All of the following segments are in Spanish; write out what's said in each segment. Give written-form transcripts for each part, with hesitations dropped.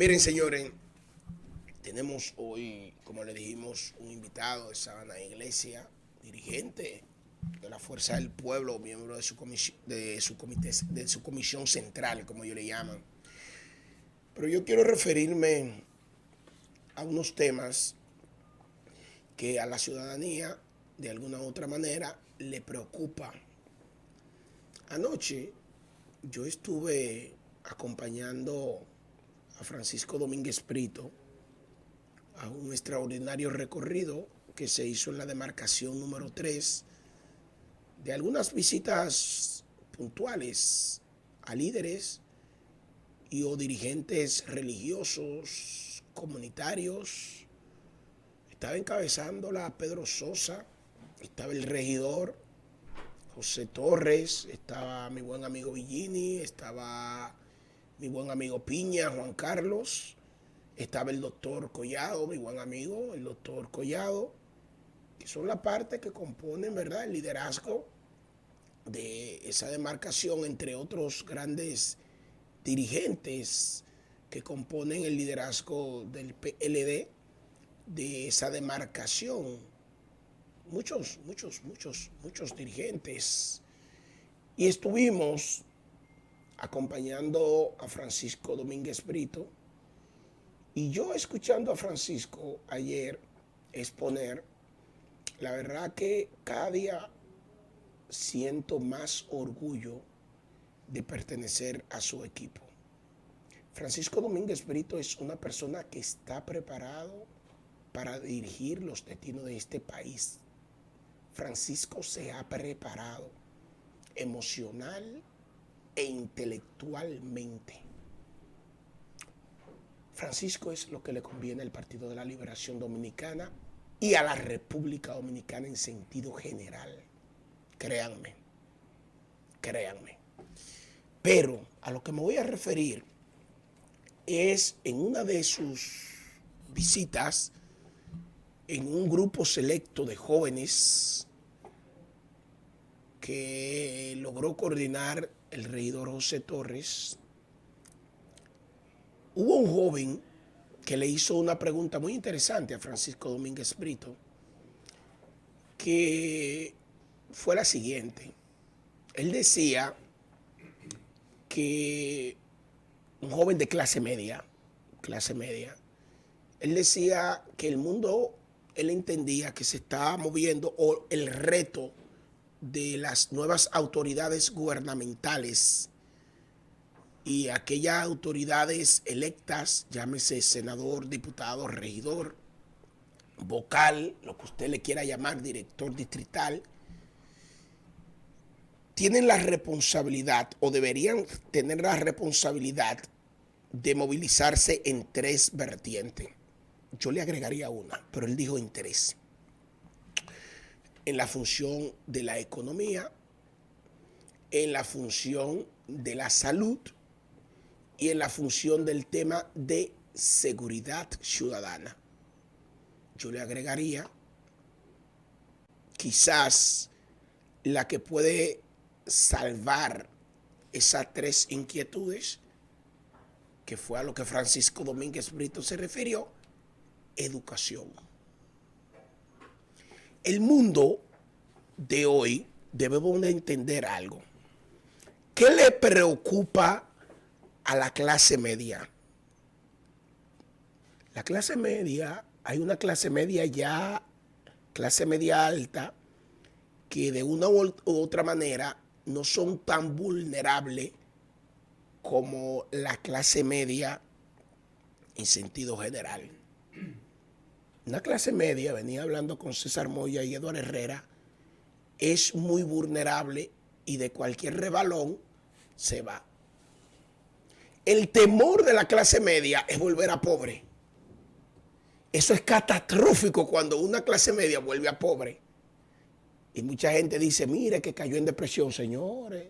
Miren, señores, tenemos hoy, como le dijimos, un invitado de Sabana Iglesia, dirigente de la Fuerza del Pueblo, miembro de su comisión, de su comisión central, como ellos le llaman. Pero yo quiero referirme a unos temas que a la ciudadanía, de alguna u otra manera, le preocupan. Anoche yo estuve acompañando a Francisco Domínguez Brito a un extraordinario recorrido que se hizo en la demarcación número 3 de algunas visitas puntuales a líderes y o dirigentes religiosos, comunitarios. Estaba encabezándola Pedro Sosa, estaba el regidor José Torres, estaba mi buen amigo Villini, estaba mi buen amigo Piña, Juan Carlos, estaba el doctor Collado, mi buen amigo, el doctor Collado, que son la parte que componen, ¿verdad?, el liderazgo de esa demarcación, entre otros grandes dirigentes que componen el liderazgo del PLD de esa demarcación. Muchos dirigentes. Y estuvimos acompañando a Francisco Domínguez Brito. Y yo escuchando a Francisco ayer exponer, la verdad que cada día siento más orgullo de pertenecer a su equipo. Francisco Domínguez Brito es una persona que está preparado para dirigir los destinos de este país. Francisco se ha preparado emocional e intelectualmente. Francisco es lo que le conviene al Partido de la Liberación Dominicana y a la República Dominicana en sentido general. Créanme. Pero a lo que me voy a referir es en una de sus visitas en un grupo selecto de jóvenes que logró coordinar el regidor José Torres. Hubo un joven que le hizo una pregunta muy interesante a Francisco Domínguez Brito, que fue la siguiente. Él decía que un joven de clase media, él decía que el mundo, él entendía que se estaba moviendo, o el reto de las nuevas autoridades gubernamentales y aquellas autoridades electas, llámese senador, diputado, regidor, vocal, lo que usted le quiera llamar, director distrital, tienen la responsabilidad o deberían tener la responsabilidad de movilizarse en tres vertientes. Yo le agregaría una, pero él dijo en tres. En la función de la economía, en la función de la salud y en la función del tema de seguridad ciudadana. Yo le agregaría quizás la que puede salvar esas tres inquietudes, que fue a lo que Francisco Domínguez Brito se refirió: educación. El mundo de hoy debemos de entender algo. ¿Qué le preocupa a la clase media? La clase media, hay una clase media ya, clase media alta, que de una u otra manera no son tan vulnerables como la clase media en sentido general. Una clase media, venía hablando con César Moya y Eduardo Herrera, es muy vulnerable y de cualquier rebalón se va. El temor de la clase media es volver a pobre. Eso es catastrófico cuando una clase media vuelve a pobre. Y mucha gente dice, mire que cayó en depresión. Señores,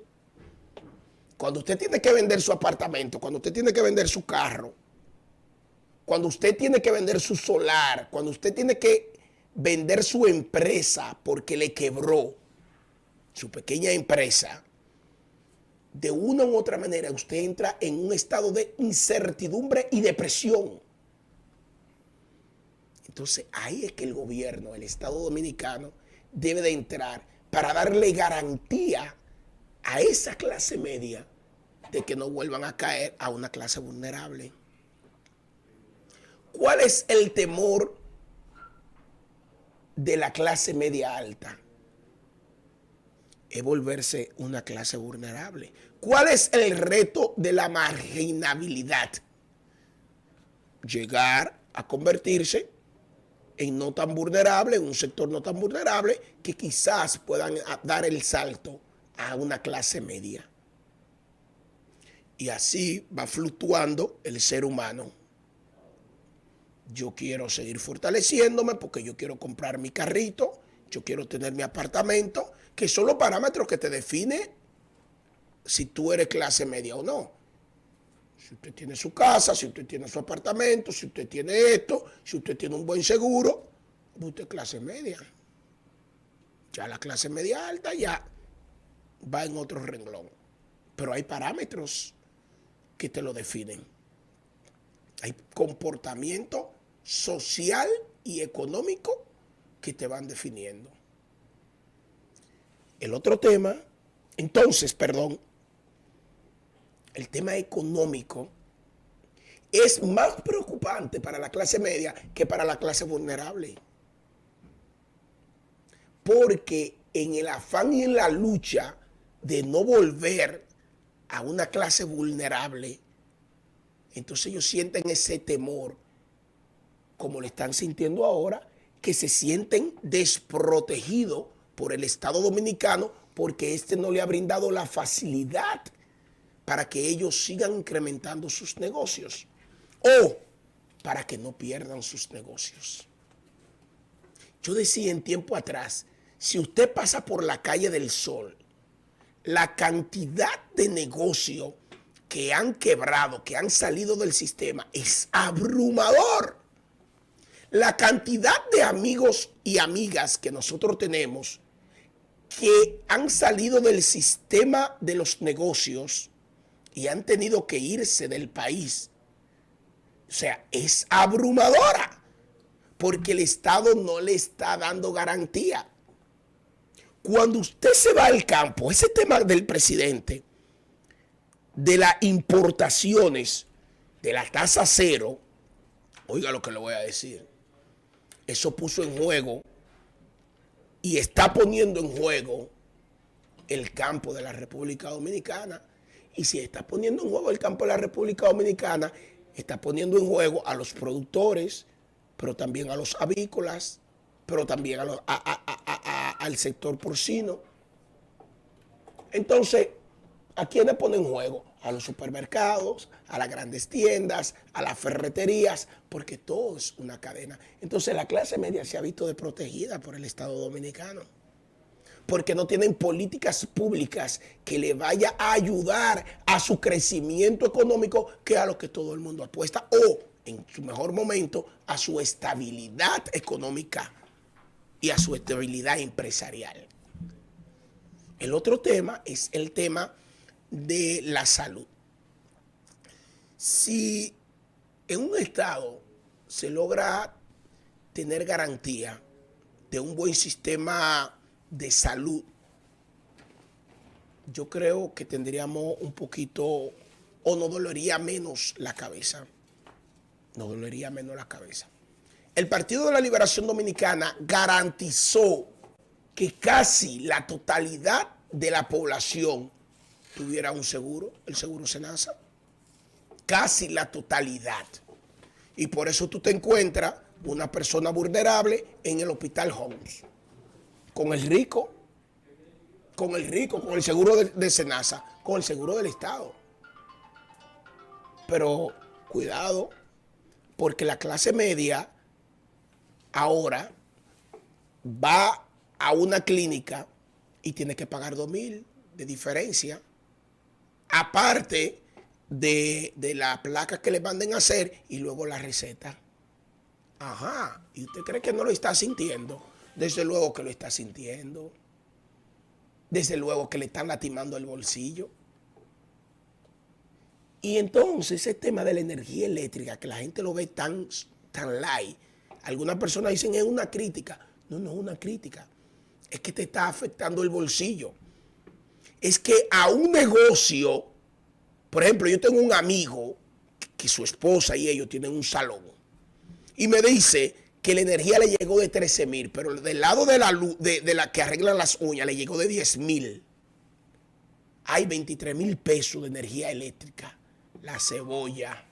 cuando usted tiene que vender su apartamento, cuando usted tiene que vender su carro, cuando usted tiene que vender su solar, cuando usted tiene que vender su empresa porque le quebró su pequeña empresa, de una u otra manera usted entra en un estado de incertidumbre y depresión. Entonces ahí es que el gobierno, el Estado Dominicano, debe de entrar para darle garantía a esa clase media de que no vuelvan a caer a una clase vulnerable. ¿Cuál es el temor de la clase media alta? Es volverse una clase vulnerable. ¿Cuál es el reto de la marginabilidad? Llegar a convertirse en no tan vulnerable, en un sector no tan vulnerable, que quizás puedan dar el salto a una clase media. Y así va fluctuando el ser humano. Yo quiero seguir fortaleciéndome porque yo quiero comprar mi carrito, yo quiero tener mi apartamento, que son los parámetros que te define si tú eres clase media o no. Si usted tiene su casa, si usted tiene su apartamento, si usted tiene esto, si usted tiene un buen seguro, usted es clase media. Ya la clase media alta ya va en otro renglón. Pero hay parámetros que te lo definen. Hay comportamiento social y económico que te van definiendo. El otro tema, el tema económico es más preocupante para la clase media que para la clase vulnerable. Porque en el afán y en la lucha de no volver a una clase vulnerable, entonces ellos sienten ese temor, como lo están sintiendo ahora, que se sienten desprotegidos por el Estado Dominicano porque este no le ha brindado la facilidad para que ellos sigan incrementando sus negocios o para que no pierdan sus negocios. Yo decía en tiempo atrás, si usted pasa por la calle del Sol, la cantidad de negocios que han quebrado, que han salido del sistema, es abrumador. La cantidad de amigos y amigas que nosotros tenemos que han salido del sistema de los negocios y han tenido que irse del país, o sea, es abrumadora, porque el Estado no le está dando garantía. Cuando usted se va al campo, ese tema del presidente, de las importaciones, de la tasa cero, oiga lo que le voy a decir, eso puso en juego y está poniendo en juego el campo de la República Dominicana. Y si está poniendo en juego el campo de la República Dominicana, está poniendo en juego a los productores, pero también a los avícolas, pero también al sector porcino. Entonces, ¿a quiénes pone en juego? A los supermercados, a las grandes tiendas, a las ferreterías, porque todo es una cadena. Entonces la clase media se ha visto desprotegida por el Estado Dominicano, porque no tienen políticas públicas que le vaya a ayudar a su crecimiento económico, que a lo que todo el mundo apuesta, o en su mejor momento a su estabilidad económica y a su estabilidad empresarial. El otro tema es el tema de la salud. Si en un estado se logra tener garantía de un buen sistema de salud, yo creo que tendríamos un poquito, o nos dolería menos la cabeza. Nos dolería menos la cabeza. El Partido de la Liberación Dominicana garantizó que casi la totalidad de la población tuviera un seguro, el seguro Senasa. Casi la totalidad. Y por eso tú te encuentras una persona vulnerable en el Hospital Homs. Con el rico, con el seguro de Senasa, con el seguro del Estado. Pero cuidado, porque la clase media ahora va a una clínica y tiene que pagar 2,000 de diferencia, aparte de la placa que le manden a hacer y luego la receta. Ajá, ¿y usted cree que no lo está sintiendo? Desde luego que lo está sintiendo. Desde luego que le están lastimando el bolsillo. Y entonces ese tema de la energía eléctrica, que la gente lo ve tan light, algunas personas dicen es una crítica. No, no es una crítica. Es que te está afectando el bolsillo. Es que a un negocio, por ejemplo, yo tengo un amigo que su esposa y ellos tienen un salón y me dice que la energía le llegó de 13,000, pero del lado de la luz, de la que arreglan las uñas, le llegó de 10,000. Hay 23,000 pesos de energía eléctrica. La cebolla.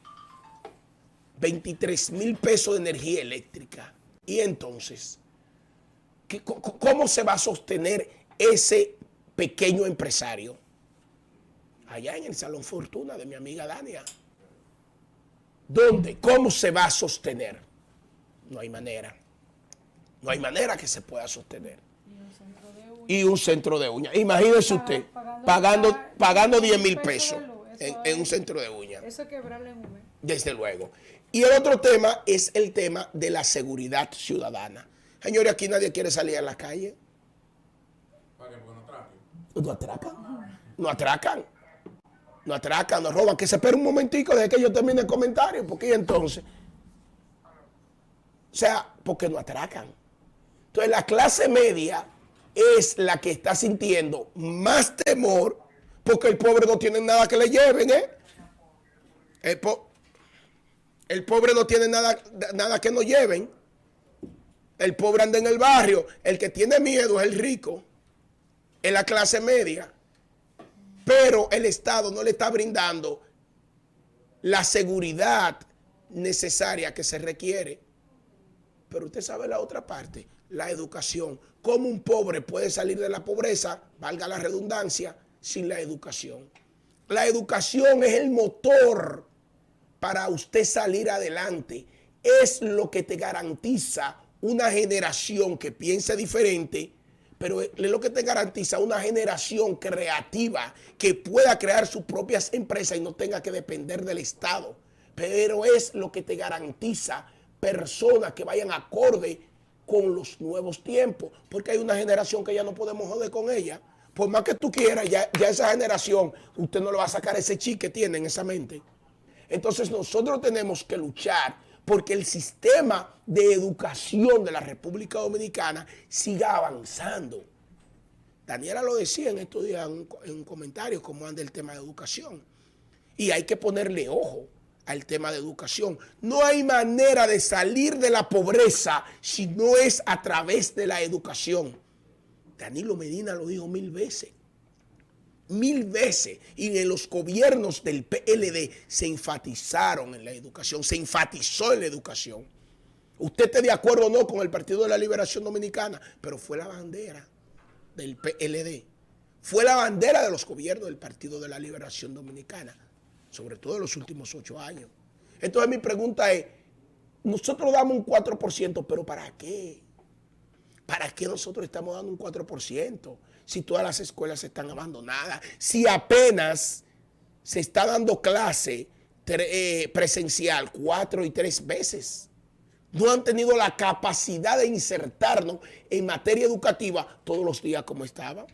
23,000 pesos de energía eléctrica. Y entonces, ¿cómo se va a sostener ese pequeño empresario? Allá en el Salón Fortuna de mi amiga Dania. ¿Dónde? ¿Cómo se va a sostener? No hay manera. No hay manera que se pueda sostener. Y un centro de uñas. Imagínese usted pagando 10,000 pesos en un centro de uñas. Eso es quebrarle en un mes. Desde luego. Y el otro tema es el tema de la seguridad ciudadana. Señores, aquí nadie quiere salir a la calle. No atracan. No atracan. No atracan, no roban. Que se espere un momentico de que yo termine el comentario. Porque entonces... O sea, porque no atracan. Entonces la clase media es la que está sintiendo más temor porque el pobre no tiene nada que le lleven, ¿eh? El pobre no tiene nada que no lleven. El pobre anda en el barrio. El que tiene miedo es el rico. Es la clase media. Pero el Estado no le está brindando la seguridad necesaria que se requiere. Pero usted sabe la otra parte, la educación. ¿Cómo un pobre puede salir de la pobreza, valga la redundancia, sin la educación? La educación es el motor para usted salir adelante. Es lo que te garantiza una generación que piense diferente, pero es lo que te garantiza una generación creativa que pueda crear sus propias empresas y no tenga que depender del Estado. Pero es lo que te garantiza personas que vayan acorde con los nuevos tiempos, porque hay una generación que ya no podemos joder con ella. Por más que tú quieras, ya esa generación, usted no le va a sacar ese chip que tiene en esa mente. Entonces nosotros tenemos que luchar porque el sistema de educación de la República Dominicana siga avanzando. Daniela lo decía en estos días en un comentario, cómo anda el tema de educación. Y hay que ponerle ojo al tema de educación. No hay manera de salir de la pobreza si no es a través de la educación. Danilo Medina lo dijo 1000 veces. 1000 veces. Y en los gobiernos del PLD se enfatizaron en la educación, se enfatizó en la educación. Usted esté de acuerdo o no con el Partido de la Liberación Dominicana, pero fue la bandera del PLD. Fue la bandera de los gobiernos del Partido de la Liberación Dominicana, sobre todo en los últimos 8 años. Entonces mi pregunta es, nosotros damos un 4%, pero ¿para qué? ¿Para qué nosotros estamos dando un 4%? Si todas las escuelas están abandonadas, si apenas se está dando clase presencial 4 y 3 veces. No han tenido la capacidad de insertarnos en materia educativa todos los días como estaban.